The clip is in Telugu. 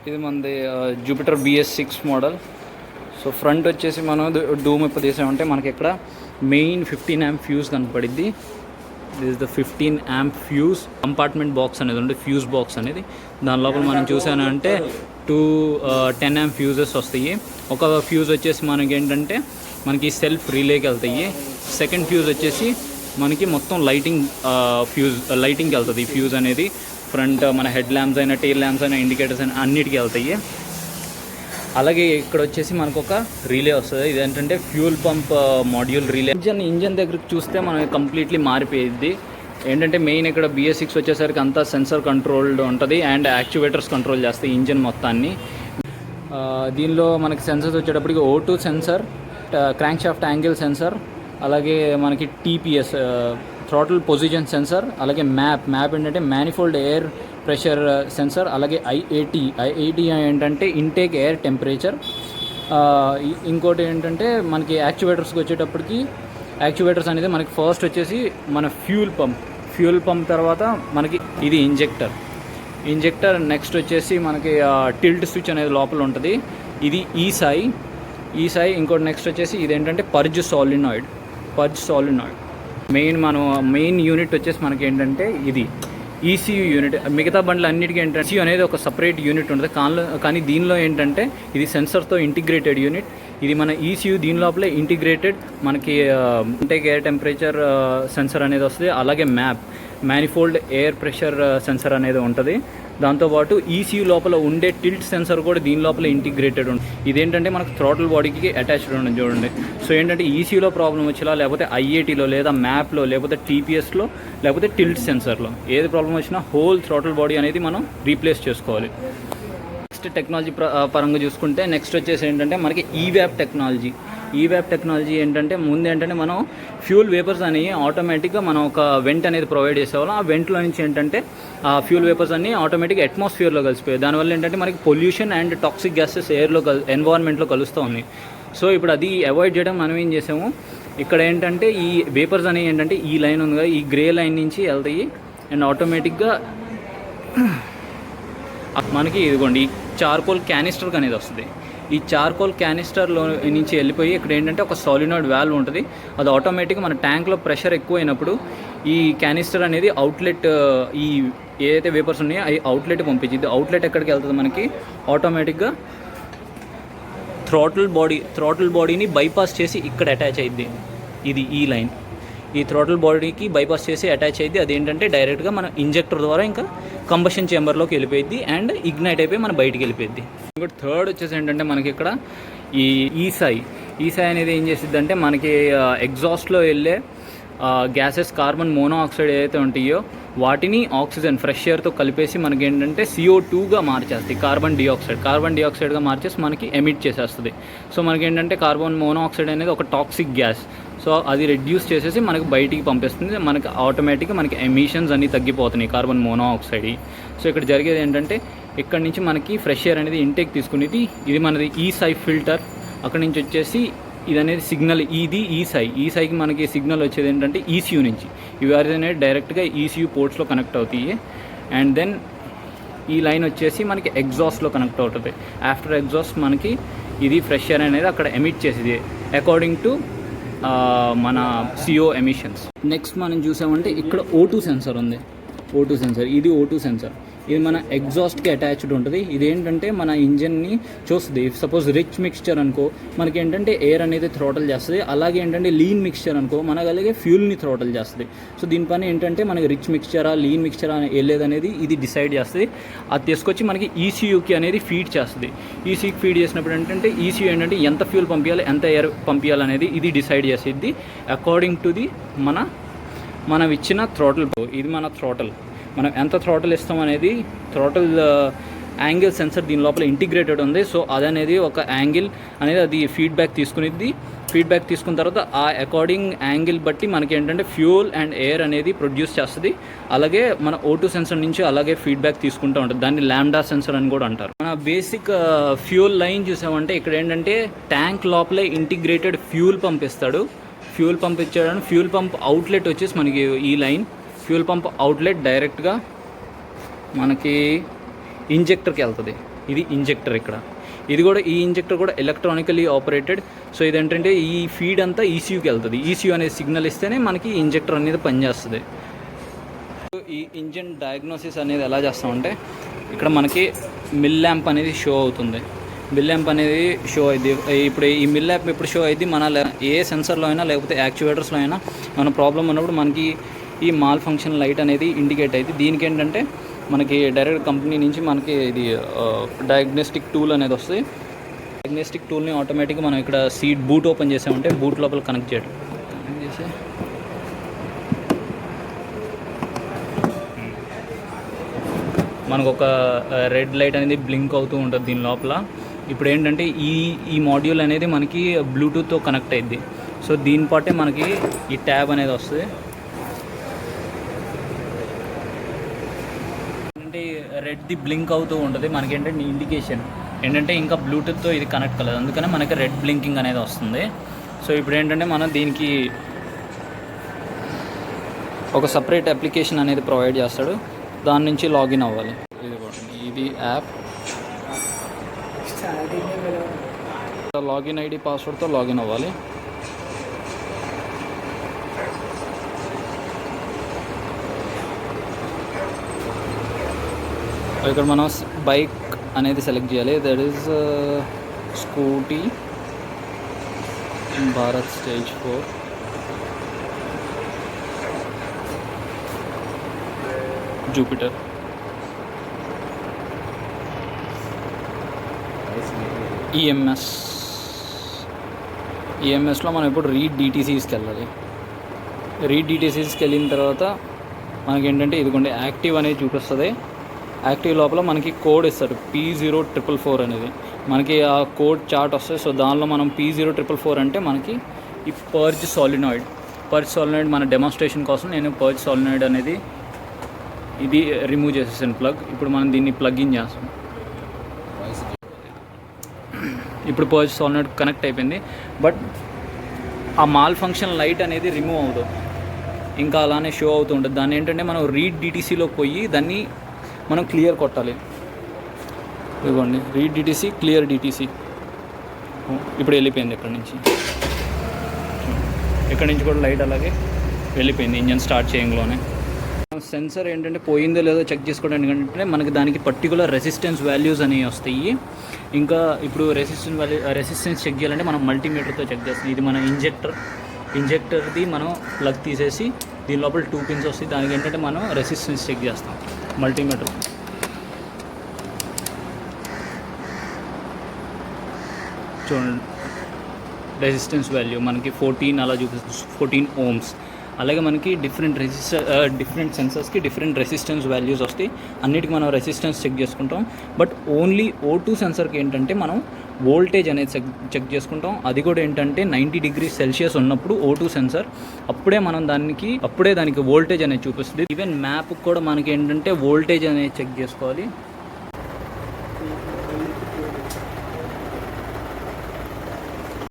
ఇది మనది Jupiter BS6 model. So front వచ్చేసి మనం డూమ్ ఇప్పుడు తీసామంటే మనకి ఇక్కడ మెయిన్ 15 amp ఫ్యూజ్ కనపడిద్ది. This is the 15 amp fuse. Compartment box అనేది ఉంది, ఫ్యూజ్ బాక్స్ అనేది. దాని లోపల మనం చూసానంటే 2 10 amp ఫ్యూజెస్ వస్తాయి. ఒక ఫ్యూజ్ వచ్చేసి మనకి ఏంటంటే మనకి సెల్ఫ్ రిలేకి వెళ్తాయి. సెకండ్ ఫ్యూజ్ వచ్చేసి మనకి మొత్తం లైటింగ్కి వెళ్తుంది. ఈ ఫ్యూజ్ అనేది ఫ్రంట్ మన హెడ్ ల్యాంప్స్ అయినా, టైల్ ల్యాంప్స్ అయినా, ఇండికేటర్స్ అయినా అన్నిటికీ వెళ్తాయి. అలాగే ఇక్కడ వచ్చేసి మనకు ఒక రిలే వస్తుంది. ఇదేంటంటే fuel pump module relay. Engine దగ్గరికి చూస్తే మనకి కంప్లీట్లీ మారిపోయింది. ఏంటంటే మెయిన్ ఇక్కడ BS6 వచ్చేసరికి అంతా సెన్సర్ కంట్రోల్డ్ ఉంటుంది అండ్ యాక్చువేటర్స్ కంట్రోల్ చేస్తాయి ఇంజన్ మొత్తాన్ని. దీనిలో మనకి సెన్సర్స్ వచ్చేటప్పటికి O2 sensor, crank shaft angle sensor, అలాగే మనకి TPS థ్రాటిల్ పొజిషన్ సెన్సర్, అలాగే మ్యాప్ ఏంటంటే మ్యానిఫోల్డ్ ఎయిర్ ప్రెషర్ సెన్సర్, అలాగే ఐఏటి ఏంటంటే ఇంటేక్ ఎయిర్ టెంపరేచర్. ఇంకోటి ఏంటంటే మనకి యాక్చువేటర్స్కి వచ్చేటప్పటికి యాక్చువేటర్స్ అనేది మనకి ఫస్ట్ వచ్చేసి మన ఫ్యూల్ పంప్ తర్వాత మనకి ఇది ఇంజెక్టర్. నెక్స్ట్ వచ్చేసి మనకి టిల్ట్ స్విచ్ అనేది లోపల ఉంటుంది. ఇది ఈసాయి. ఇంకోటి నెక్స్ట్ వచ్చేసి ఇదేంటంటే పర్జ్ సాలినాయిడ్. మెయిన్ యూనిట్ వచ్చేసి మనకి ఏంటంటే ఇది ECU యూనిట్. మిగతా బండ్లు అన్నిటికీ ఏంటంటే ECU అనేది ఒక సపరేట్ యూనిట్ ఉంటుంది. కానీ దీనిలో ఏంటంటే ఇది సెన్సర్తో ఇంటిగ్రేటెడ్ యూనిట్. ఇది మన ECU దీని లోపలే ఇంటిగ్రేటెడ్ మనకి ఇంటేక్ ఎయిర్ టెంపరేచర్ సెన్సర్ అనేది వస్తుంది. అలాగే మ్యానిఫోల్డ్ ఎయిర్ ప్రెషర్ సెన్సర్ అనేది ఉంటుంది. దాంతోపాటు ECU లోపల ఉండే టిల్ట్ సెన్సర్ కూడా దీని లోపల ఇంటిగ్రేటెడ్ ఉంటుంది. ఇదేంటంటే మనకు థ్రాటిల్ బాడీకి అటాచ్డ్ ఉంటుంది చూడండి. సో ఏంటంటే ECUలో ప్రాబ్లం వచ్చినా, లేకపోతే IATలో, లేదా మ్యాప్లో, లేకపోతే TPSలో, లేకపోతే టిల్ట్ సెన్సర్లో ఏది ప్రాబ్లం వచ్చినా హోల్ థ్రాటిల్ బాడీ అనేది మనం రీప్లేస్ చేసుకోవాలి. నెక్స్ట్ టెక్నాలజీ పరంగా చూసుకుంటే నెక్స్ట్ వచ్చేసి ఏంటంటే మనకి ఈవ్యాప్ టెక్నాలజీ ఏంటంటే ముందు ఏంటంటే మనం ఫ్యూల్ వేపర్స్ అనేవి ఆటోమేటిక్గా మనం ఒక వెంట్ అనేది ప్రొవైడ్ చేసేవాళ్ళం. ఆ వెంట్లో నుంచి ఏంటంటే ఆ ఫ్యూల్ వేపర్స్ అన్నీ ఆటోమేటిక్గా అట్మాస్ఫియర్లో కలిసిపోయాయి. దానివల్ల ఏంటంటే మనకి పొల్యూషన్ అండ్ టాక్సిక్ గ్యాసెస్ ఎన్వైరాన్మెంట్లో కలుస్తూ ఉన్నాయి. సో ఇప్పుడు అది అవాయిడ్ చేయడం మనం ఏం చేసాము, ఇక్కడ ఏంటంటే ఈ వేపర్స్ అనేవి ఏంటంటే ఈ లైన్ ఉంది కదా, ఈ గ్రే లైన్ నుంచి వెళ్తాయి అండ్ ఆటోమేటిక్గా మనకి ఇదిగోండి ఈ చార్కోల్ క్యానిస్టర్ అనేది వస్తుంది. ఈ చార్కోల్ క్యానిస్టర్లో నుంచి వెళ్ళిపోయి ఇక్కడ ఏంటంటే ఒక సాలినాయిడ్ వాల్వ్ ఉంటుంది. అది ఆటోమేటిక్గా మన ట్యాంక్లో ప్రెషర్ ఎక్కువైనప్పుడు ఈ క్యానిస్టర్ అనేది అవుట్లెట్, ఈ ఏదైతే వేపర్స్ ఉన్నాయో అవి అవుట్లెట్ పంపించింది. అవుట్లెట్ ఎక్కడికి వెళ్తుంది మనకి ఆటోమేటిక్గా థ్రాటిల్ బాడీని బైపాస్ చేసి ఇక్కడ అటాచ్ అయ్యిద్ది. ఇది ఈ లైన్ ఈ థ్రాటిల్ బాడీకి బైపాస్ చేసి అటాచ్ అయ్యిద్ది. అదేంటంటే డైరెక్ట్గా మన ఇంజెక్టర్ ద్వారా ఇంకా కంబషన్ చేంబర్లోకి వెళ్ళిపోయింది అండ్ ఇగ్నైట్ అయిపోయి మన బయటికి వెళ్ళిపోయింది. ఇంకోటి థర్డ్ వచ్చేసి ఏంటంటే మనకి ఇక్కడ ఈ ఈసాయి అనేది ఏం చేసిద్ది అంటే మనకి ఎగ్జాస్ట్లో వెళ్ళే గ్యాసెస్, కార్బన్ మోనోఆక్సైడ్ ఏదైతే ఉంటాయో వాటిని ఆక్సిజన్ ఫ్రెష్ ఎయిర్తో కలిపేసి మనకి ఏంటంటే CO2గా మార్చేస్తుంది. కార్బన్ డిఆక్సైడ్గా మార్చేసి మనకి ఎమిట్ చేసేస్తుంది. సో మనకి ఏంటంటే కార్బన్ మోనోఆక్సైడ్ అనేది ఒక టాక్సిక్ గ్యాస్. సో అది రెడ్యూస్ చేసేసి మనకి బయటికి పంపిస్తుంది. మనకి ఆటోమేటిక్గా మనకి ఎమిషన్స్ అన్నీ తగ్గిపోతున్నాయి కార్బన్ మోనోఆక్సైడ్. సో ఇక్కడ జరిగేది ఏంటంటే ఇక్కడ నుంచి మనకి ఫ్రెష్ ఎయిర్ అనేది ఇంటేక్ తీసుకునేది. ఇది మనది ఈసాయి ఫిల్టర్. అక్కడ నుంచి వచ్చేసి ఇది అనేది సిగ్నల్, ఇది ఈసాయికి మనకి సిగ్నల్ వచ్చేది ఏంటంటే ECU నుంచి. ఇవి అనేది డైరెక్ట్గా ECU పోర్ట్స్లో కనెక్ట్ అవుతాయి. అండ్ దెన్ ఈ లైన్ వచ్చేసి మనకి ఎగ్జాస్ట్లో కనెక్ట్ అవుతుంది. ఆఫ్టర్ ఎగ్జాస్ట్ మనకి ఇది ఫ్రెష్ ఎయిర్ అనేది అక్కడ ఎమిట్ చేసేది అకార్డింగ్ టు మన CO ఎమిషన్స్. నెక్స్ట్ మనం చూసామంటే ఇక్కడ O2 సెన్సర్ ఉంది. ఇది O2 సెన్సర్. ఇది మన ఎగ్జాస్ట్కి అటాచ్డ్ ఉంటుంది. ఇదేంటంటే మన ఇంజన్ని చూస్తుంది. సపోజ్ రిచ్ మిక్స్చర్ అనుకో మనకి ఏంటంటే ఎయిర్ అనేది థ్రోటల్ చేస్తుంది. అలాగే ఏంటంటే లీన్ మిక్స్చర్ అనుకో మనకు అలాగే ఫ్యూల్ని థ్రోటల్ చేస్తుంది. సో దీనిపైన ఏంటంటే మనకి రిచ్ మిక్స్చరా లీన్ మిక్స్చరా వెళ్ళేదనేది ఇది డిసైడ్ చేస్తుంది. అది తీసుకొచ్చి మనకి ECUకి అనేది ఫీడ్ చేస్తుంది. ECUకి ఫీడ్ చేసినప్పుడు ఏంటంటే ECU ఏంటంటే ఎంత ఫ్యూల్ పంపించాలి, ఎంత ఎయిర్ పంపించాలి అనేది ఇది డిసైడ్ చేసేది అకార్డింగ్ టు ది మనం ఇచ్చిన థ్రోటల్. ఇది మన థ్రోటల్. మనం ఎంత థ్రాటిల్ ఇస్తాం అనేది థ్రాటిల్ యాంగిల్ సెన్సర్ దీని లోపల ఇంటిగ్రేటెడ్ ఉంది. సో అదనేది ఒక యాంగిల్ అనేది అది ఫీడ్బ్యాక్ తీసుకున్న తర్వాత ఆ అకార్డింగ్ యాంగిల్ బట్టి మనకి ఏంటంటే ఫ్యూల్ అండ్ ఎయిర్ అనేది ప్రొడ్యూస్ చేస్తుంది. అలాగే మన O2 సెన్సర్ నుంచి అలాగే ఫీడ్బ్యాక్ తీసుకుంటూ ఉంటుంది. దాన్ని లాంబ్డా సెన్సర్ అని కూడా అంటారు. మన బేసిక్ ఫ్యూల్ లైన్ చూసామంటే ఇక్కడ ఏంటంటే ట్యాంక్ లోపలే ఇంటిగ్రేటెడ్ ఫ్యూల్ పంప్ ఇచ్చాడు. ఫ్యూల్ పంప్ అవుట్లెట్ వచ్చేసి మనకి ఈ లైన్ ఫ్యూల్ పంప్ అవుట్లెట్ డైరెక్ట్గా మనకి ఇంజెక్టర్కి వెళ్తుంది. ఇది ఇంజెక్టర్ ఇక్కడ. ఇది కూడా ఈ ఇంజెక్టర్ కూడా ఎలక్ట్రానికలీ ఆపరేటెడ్. సో ఇదేంటంటే ఈ ఫీడ్ అంతా ఈసీయూకి వెళ్తుంది. ఈసీయూ అనేది సిగ్నల్ ఇస్తేనే మనకి ఇంజెక్టర్ అనేది పనిచేస్తుంది. ఈ ఇంజిన్ డయాగ్నోసిస్ అనేది ఎలా చేస్తామంటే ఇక్కడ మనకి మిల్ ల్యాంప్ అనేది షో అవుతుంది. మిల్ ల్యాంప్ అనేది షో అయింది. ఇప్పుడు ఈ మిల్ ల్యాంప్ ఎప్పుడు షో అయింది, మన ఏ సెన్సర్లో అయినా లేకపోతే యాక్చువేటర్స్లో అయినా మన ప్రాబ్లం ఉన్నప్పుడు మనకి ఈ మాల్ ఫంక్షన్ లైట్ అనేది ఇండికేట్ అయింది. దీనికి ఏంటంటే మనకి డైరెక్ట్ కంపెనీ నుంచి మనకి ఇది డయాగ్నోస్టిక్ టూల్ అనేది వస్తుంది. డయాగ్నోస్టిక్ టూల్ని ఆటోమేటిక్గా మనం ఇక్కడ సీట్ బూట్ ఓపెన్ చేసామంటే బూట్ లోపల కనెక్ట్ చేసి మనకు ఒక రెడ్ లైట్ అనేది బ్లింక్ అవుతూ ఉంటుంది దీని లోపల. ఇప్పుడు ఏంటంటే ఈ మాడ్యూల్ అనేది మనకి బ్లూటూత్తో కనెక్ట్ అయ్యిద్ది. సో దీని పాటే మనకి ఈ ట్యాబ్ అనేది వస్తుంది. అంటే రెడ్ది బ్లింక్ అవుతూ ఉంటుంది. మనకి ఏంటంటే ఇండికేషన్ ఏంటంటే ఇంకా బ్లూటూత్తో ఇది కనెక్ట్ కాలేదు, అందుకనే మనకి రెడ్ బ్లింకింగ్ అనేది వస్తుంది. సో ఇప్పుడు ఏంటంటే మనం దీనికి ఒక సపరేట్ అప్లికేషన్ అనేది ప్రొవైడ్ చేస్తాడు, దాని నుంచి లాగిన్ అవ్వాలి. ఇది యాప్ లాగిన్ ఐడి పాస్వర్డ్తో లాగిన్ అవ్వాలి. ఇక్కడ మనం బైక్ అనేది సెలెక్ట్ చేయాలి. That is Scooty Bharat stage 4. Jupiter. ఈఎంఎస్లో మనం ఇప్పుడు రీడ్ డిటీసీస్కి వెళ్ళాలి. రీడ్ డిటీసీస్కి వెళ్ళిన తర్వాత మనకి ఏంటంటే ఇదిగోండి యాక్టివ్ అనేది చూపిస్తుంది. యాక్టివ్ లోపల మనకి కోడ్ ఇస్తారు P0444 అనేది. మనకి ఆ కోడ్ చార్ట్ వస్తుంది. సో దానిలో మనం P0444 అంటే మనకి ఈ పర్జ్ సాలినాయిడ్ మన డెమాన్స్ట్రేషన్ కోసం నేను పర్జ్ సాలినాయిడ్ అనేది ఇది రిమూవ్ చేసేసాను ప్లగ్. ఇప్పుడు మనం దీన్ని ప్లగ్ ఇన్ చేస్తాం. ఇప్పుడు పర్జ్ సాలినాయిడ్ కనెక్ట్ అయిపోయింది. బట్ ఆ మాల్ ఫంక్షన్ లైట్ అనేది రిమూవ్ అవుతుంది, ఇంకా అలానే షో అవుతూ ఉంటుంది. దాన్ని ఏంటంటే మనం రీడ్ డిటీసీలో పోయి దాన్ని మనం క్లియర్ కొట్టాలి. ఇదిగోండి రీడ్ డిటీసీ, క్లియర్ డిటీసీ. ఇప్పుడు వెళ్ళిపోయింది ఇక్కడ నుంచి కూడా లైట్ అలాగే వెళ్ళిపోయింది ఇంజన్ స్టార్ట్ చేయంలోనే. సెన్సర్ ఏంటంటే పోయిందో లేదో చెక్ చేసుకోవడానికి ఏంటంటే మనకి దానికి పర్టికులర్ రెసిస్టెన్స్ వాల్యూస్ అనేవి వస్తాయి. ఇంకా ఇప్పుడు రెసిస్టెన్స్ చెక్ చేయాలంటే మనం మల్టీమీటర్తో చెక్ చేస్తాం. ఇది మన ఇంజెక్టర్ది మనం ప్లగ్ తీసేసి దీని లోపల 2 పిన్స్ వస్తాయి. దానికి ఏంటంటే మనం రెసిస్టెన్స్ చెక్ చేస్తాం మల్టీమీటర్. చూడండి రెసిస్టెన్స్ వాల్యూ మనకి 14 అలా చూపిస్తుంది, 14 ohms. అలాగే మనకి డిఫరెంట్ సెన్సర్స్కి డిఫరెంట్ రెసిస్టెన్స్ వాల్యూస్ వస్తాయి. అన్నిటికీ మనం రెసిస్టెన్స్ చెక్ చేసుకుంటాం. బట్ ఓన్లీ O2 సెన్సర్కి ఏంటంటే మనం వోల్టేజ్ అనేది చెక్ చేసుకుంటాం. అది కూడా ఏంటంటే 90 degrees Celsius ఉన్నప్పుడు O2 సెన్సర్ అప్పుడే దానికి వోల్టేజ్ అనేది చూపిస్తుంది. ఈవెన్ మ్యాప్ కూడా మనకి ఏంటంటే వోల్టేజ్ అనేది చెక్ చేసుకోవాలి.